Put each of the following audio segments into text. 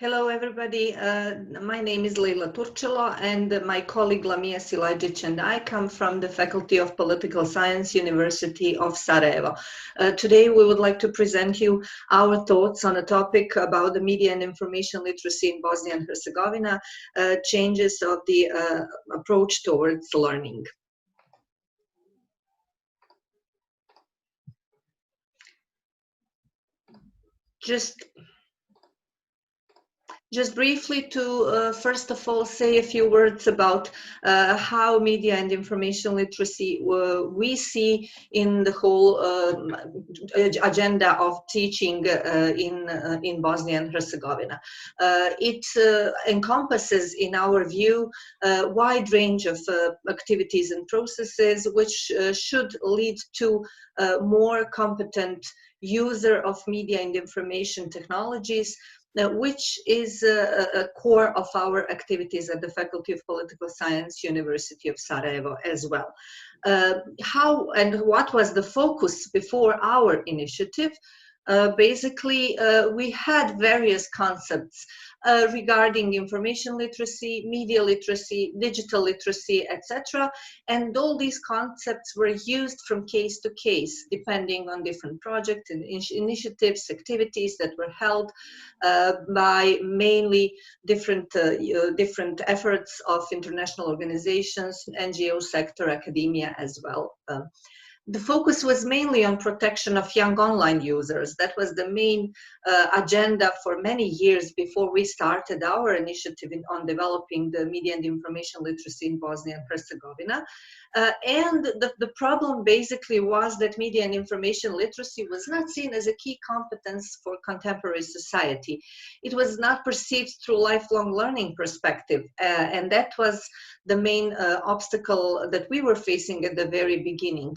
Hello, everybody. My name is Lejla Turčilo, and my colleague Lamija Silajdžić and I come from the Faculty of Political Science, University of Sarajevo. Today, we would like to present you our thoughts on a topic about the media and information literacy in Bosnia and Herzegovina, changes of the approach towards learning. Just briefly to, first of all, say a few words about how media and information literacy we see in the whole agenda of teaching in Bosnia and Herzegovina. It encompasses, in our view, a wide range of activities and processes which should lead to more competent user of media and information technologies, which is a core of our activities at the Faculty of Political Science, University of Sarajevo as well. How and what was the focus before our initiative? Basically, we had various concepts regarding information literacy, media literacy, digital literacy, etc. And all these concepts were used from case to case, depending on different projects and initiatives, activities that were held by mainly different efforts of international organizations, NGO sector, academia as well. The focus was mainly on protection of young online users. That was the main agenda for many years before we started our initiative on developing the media and information literacy in Bosnia and Herzegovina. And the problem basically was that media and information literacy was not seen as a key competence for contemporary society. It was not perceived through lifelong learning perspective, and that was the main obstacle that we were facing at the very beginning.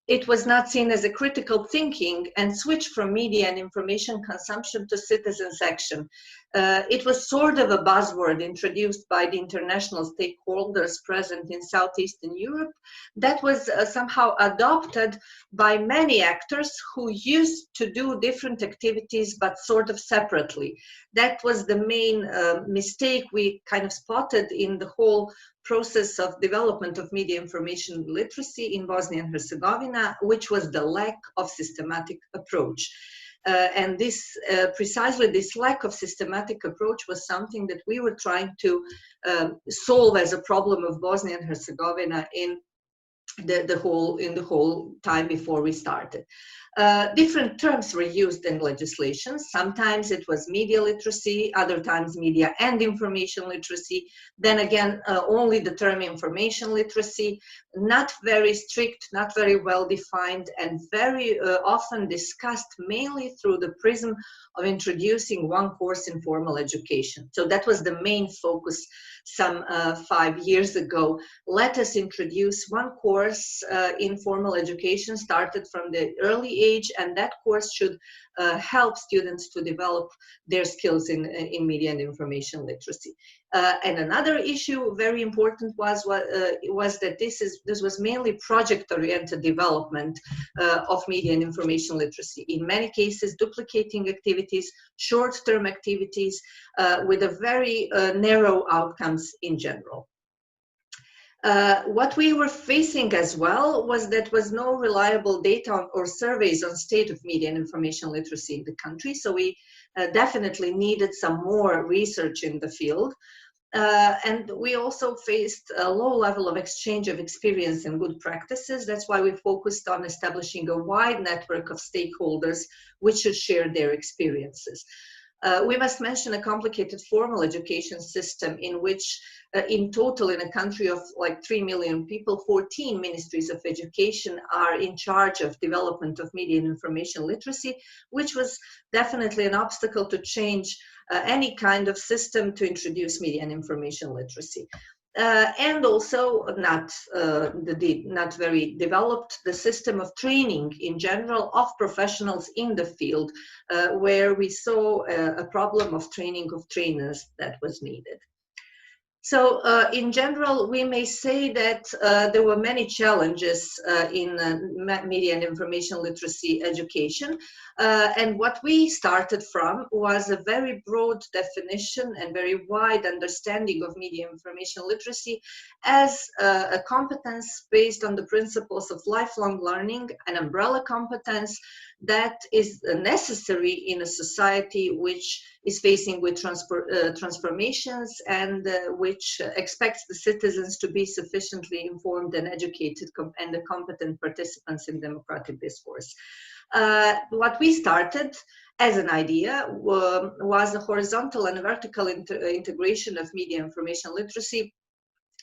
It was not seen as a critical thinking and switched from media and information consumption to citizens' action. It was sort of a buzzword introduced by the international stakeholders present in Southeastern Europe that was somehow adopted by many actors who used to do different activities but sort of separately. That was the main mistake we kind of spotted in the whole process of development of media information literacy in Bosnia and Herzegovina, which was the lack of systematic approach. And precisely this lack of systematic approach was something that we were trying to solve as a problem of Bosnia and Herzegovina in the whole time before we started. Different terms were used in legislation. Sometimes it was media literacy, other times media and information literacy. Then again, only the term information literacy, not very strict, not very well defined, and very often discussed mainly through the prism of introducing one course in formal education. So that was the main focus some 5 years ago. Let us introduce one course in formal education, started from the early age, and that course should help students to develop their skills in media and information literacy. And another issue, very important, was that this was mainly project-oriented development of media and information literacy. In many cases, duplicating activities, short-term activities with a very narrow outcomes in general. What we were facing as well was that was no reliable data or surveys on state of media and information literacy in the country. So we definitely needed some more research in the field. And we also faced a low level of exchange of experience and good practices. That's why we focused on establishing a wide network of stakeholders which should share their experiences. We must mention a complicated formal education system in which in total in a country of like 3 million people, 14 ministries of education are in charge of development of media and information literacy, which was definitely an obstacle to change any kind of system to introduce media and information literacy. And also not very developed the system of training in general of professionals in the field, where we saw a problem of training of trainers that was needed. So in general, we may say that there were many challenges in media and information literacy education. And what we started from was a very broad definition and very wide understanding of media information literacy as a competence based on the principles of lifelong learning, an umbrella competence that is necessary in a society which is facing with transformations and which expects the citizens to be sufficiently informed and educated and competent participants in democratic discourse. What we started as an idea was a horizontal and vertical integration of media information literacy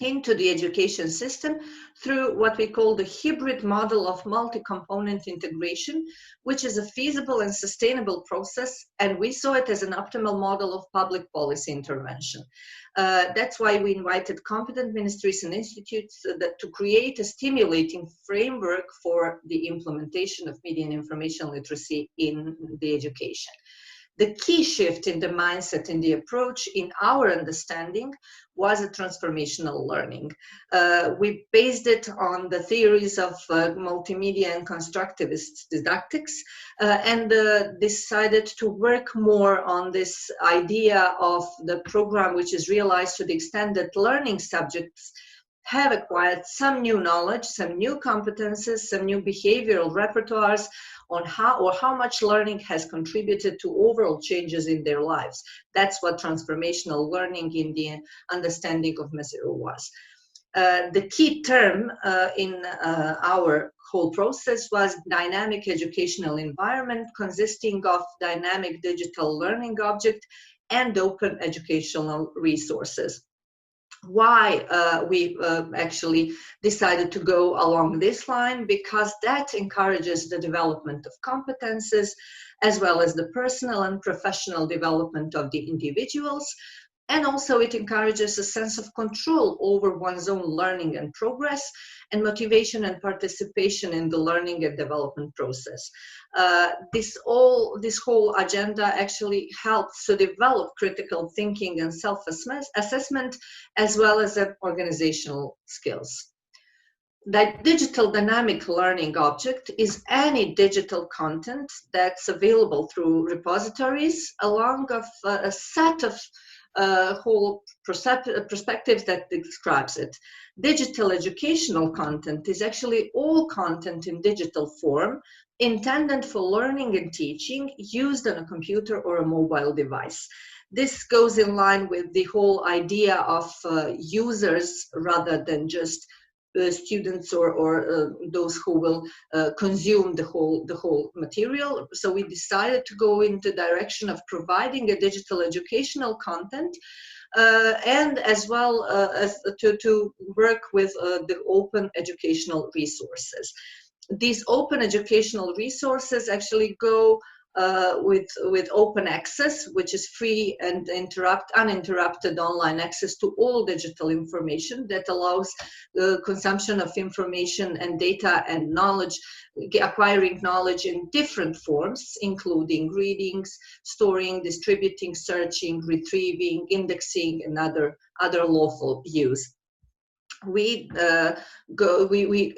into the education system through what we call the hybrid model of multi-component integration, which is a feasible and sustainable process, and we saw it as an optimal model of public policy intervention. That's why we invited competent ministries and institutes to create a stimulating framework for the implementation of media and information literacy in the education. The key shift in the mindset, in the approach, in our understanding, was a transformational learning. We based it on the theories of multimedia and constructivist didactics and decided to work more on this idea of the program, which is realized to the extent that learning subjects have acquired some new knowledge, some new competences, some new behavioral repertoires on how much learning has contributed to overall changes in their lives. That's what transformational learning in the understanding of Mesero was. The key term in our whole process was dynamic educational environment consisting of dynamic digital learning object and open educational resources. Why we actually decided to go along this line? Because that encourages the development of competences as well as the personal and professional development of the individuals. And also it encourages a sense of control over one's own learning and progress and motivation and participation in the learning and development process. This whole agenda actually helps to develop critical thinking and self-assessment as well as organizational skills. That digital dynamic learning object is any digital content that's available through repositories along of a set of whole perspectives that describes it. Digital educational content is actually all content in digital form intended for learning and teaching used on a computer or a mobile device. This goes in line with the whole idea of users rather than just students or those who will consume the whole material. So we decided to go in the direction of providing a digital educational content and as well as to work with the open educational resources. These open educational resources actually go with open access, which is free and uninterrupted online access to all digital information that allows consumption of information and data and knowledge, acquiring knowledge in different forms, including readings, storing, distributing, searching, retrieving, indexing, and other lawful use. We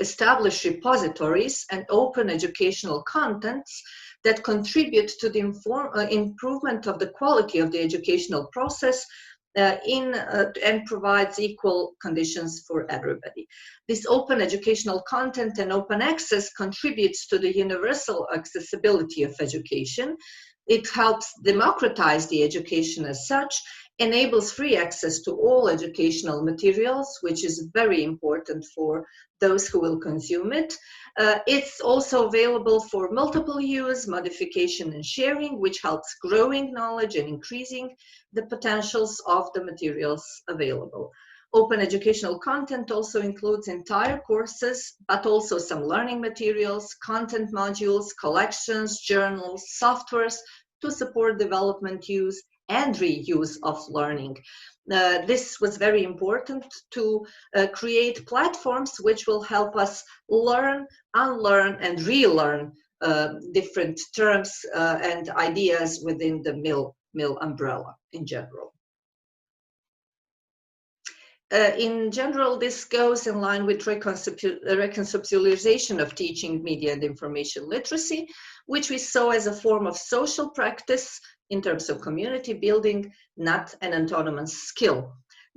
establish repositories and open educational contents that contribute to the improvement of the quality of the educational process and provides equal conditions for everybody. This open educational content and open access contributes to the universal accessibility of education. It helps democratize the education as such, enables free access to all educational materials, which is very important for those who will consume it. It's also available for multiple use, modification, and sharing, which helps growing knowledge and increasing the potentials of the materials available. Open educational content also includes entire courses, but also some learning materials, content modules, collections, journals, softwares to support development, use, and reuse of learning. This was very important to create platforms which will help us learn, unlearn, and relearn different terms and ideas within the MIL umbrella in general. In general, this goes in line with reconceptualization of teaching media and information literacy, which we saw as a form of social practice in terms of community building, not an autonomous skill.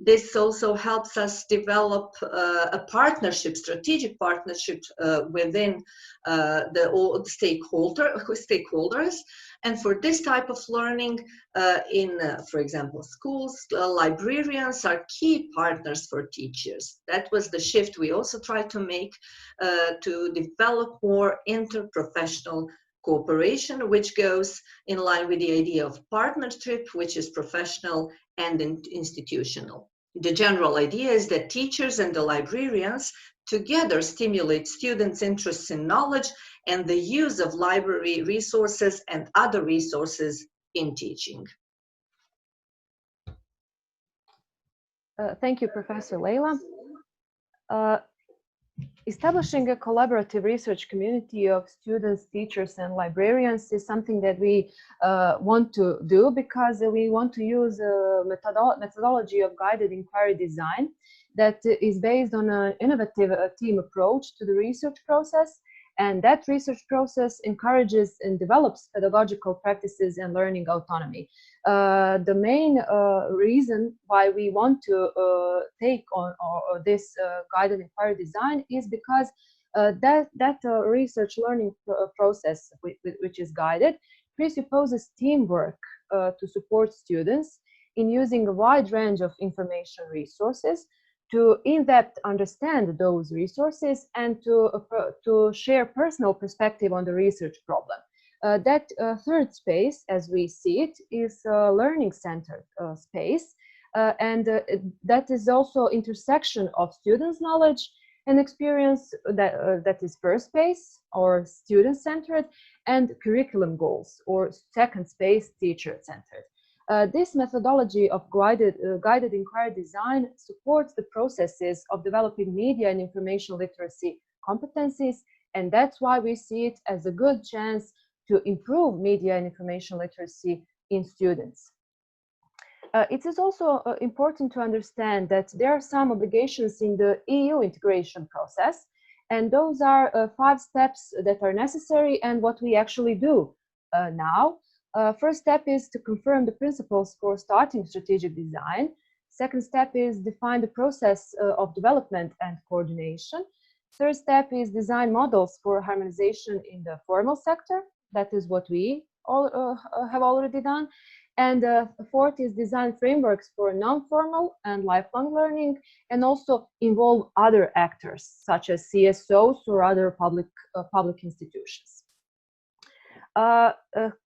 This also helps us develop a partnership, strategic partnership within all the stakeholders. And for this type of learning, for example, schools, librarians are key partners for teachers. That was the shift we also tried to make to develop more interprofessional cooperation, which goes in line with the idea of partnership, which is professional and institutional. The general idea is that teachers and the librarians together stimulate students' interests in knowledge and the use of library resources and other resources in teaching. Thank you, Professor Lejla. Establishing a collaborative research community of students, teachers, and librarians is something that we want to do because we want to use a methodology of guided inquiry design that is based on an innovative team approach to the research process. And that research process encourages and develops pedagogical practices and learning autonomy. The main reason why we want to take on this guided inquiry design is because that research learning process, which is guided, presupposes teamwork to support students in using a wide range of information resources to in-depth understand those resources and to share personal perspective on the research problem. That third space, as we see it, is a learning-centered space, and that is also intersection of students' knowledge and experience that is first space, or student-centered, and curriculum goals, or second space, teacher-centered. This methodology of guided inquiry design supports the processes of developing media and information literacy competencies, and that's why we see it as a good chance to improve media and information literacy in students. It is also important to understand that there are some obligations in the EU integration process, and those are 5 steps that are necessary and what we actually do now. First step is to confirm the principles for starting strategic design. Second step is define the process of development and coordination. Third step is design models for harmonization in the formal sector. That is what we all have already done. And fourth is design frameworks for non-formal and lifelong learning, and also involve other actors such as CSOs or other public institutions.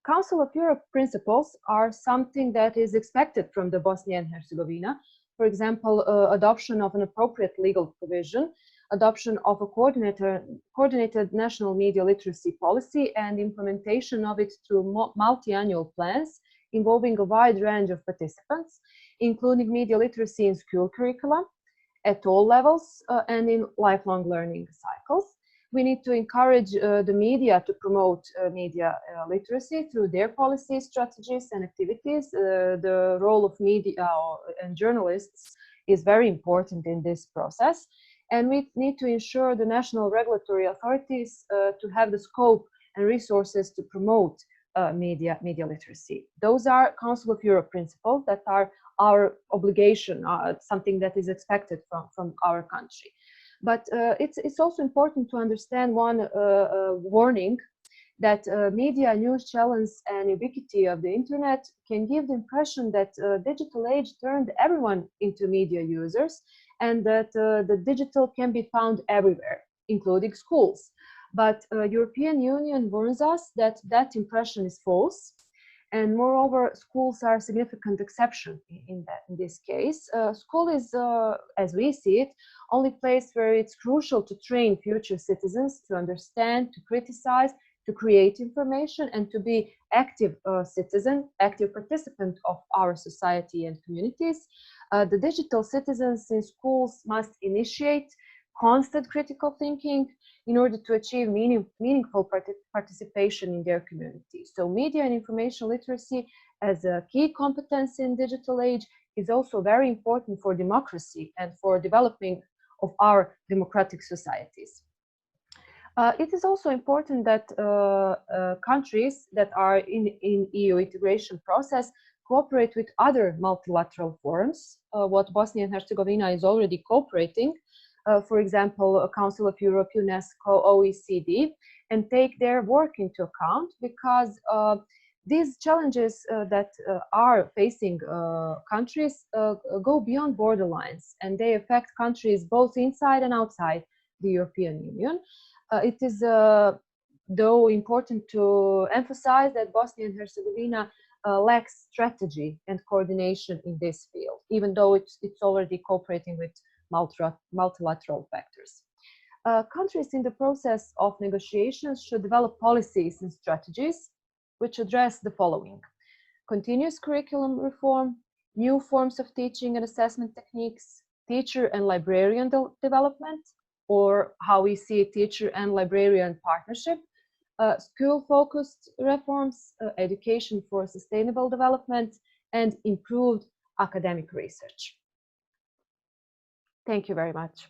Council of Europe principles are something that is expected from the Bosnia and Herzegovina. For example, adoption of an appropriate legal provision, adoption of a coordinated national media literacy policy, and implementation of it through multi-annual plans involving a wide range of participants, including media literacy in school curricula at all levels and in lifelong learning cycles. We need to encourage the media to promote media literacy through their policies, strategies, and activities. The role of media and journalists is very important in this process. And we need to ensure the national regulatory authorities to have the scope and resources to promote media literacy. Those are Council of Europe principles that are our obligation, something that is expected from our country. But it's also important to understand one warning that media, news channels, and ubiquity of the internet can give the impression that digital age turned everyone into media users, and that the digital can be found everywhere, including schools. But European Union warns us that that impression is false. And moreover, schools are a significant exception in this case. School is, as we see it, only place where it's crucial to train future citizens to understand, to criticize, to create information, and to be active citizen, active participant of our society and communities. The digital citizens in schools must initiate constant critical thinking in order to achieve meaningful participation in their community. So media and information literacy as a key competence in digital age is also very important for democracy and for developing of our democratic societies. It is also important that countries that are in EU integration process cooperate with other multilateral forums, what Bosnia and Herzegovina is already cooperating, for example, Council of Europe, UNESCO, OECD, and take their work into account, because these challenges that are facing countries go beyond borderlines, and they affect countries both inside and outside the European Union. It is, though, important to emphasize that Bosnia and Herzegovina lacks strategy and coordination in this field, even though it's already cooperating with multilateral factors. Countries in the process of negotiations should develop policies and strategies which address the following: continuous curriculum reform, new forms of teaching and assessment techniques, teacher and librarian development, or how we see teacher and librarian partnership, school-focused reforms, education for sustainable development, and improved academic research. Thank you very much.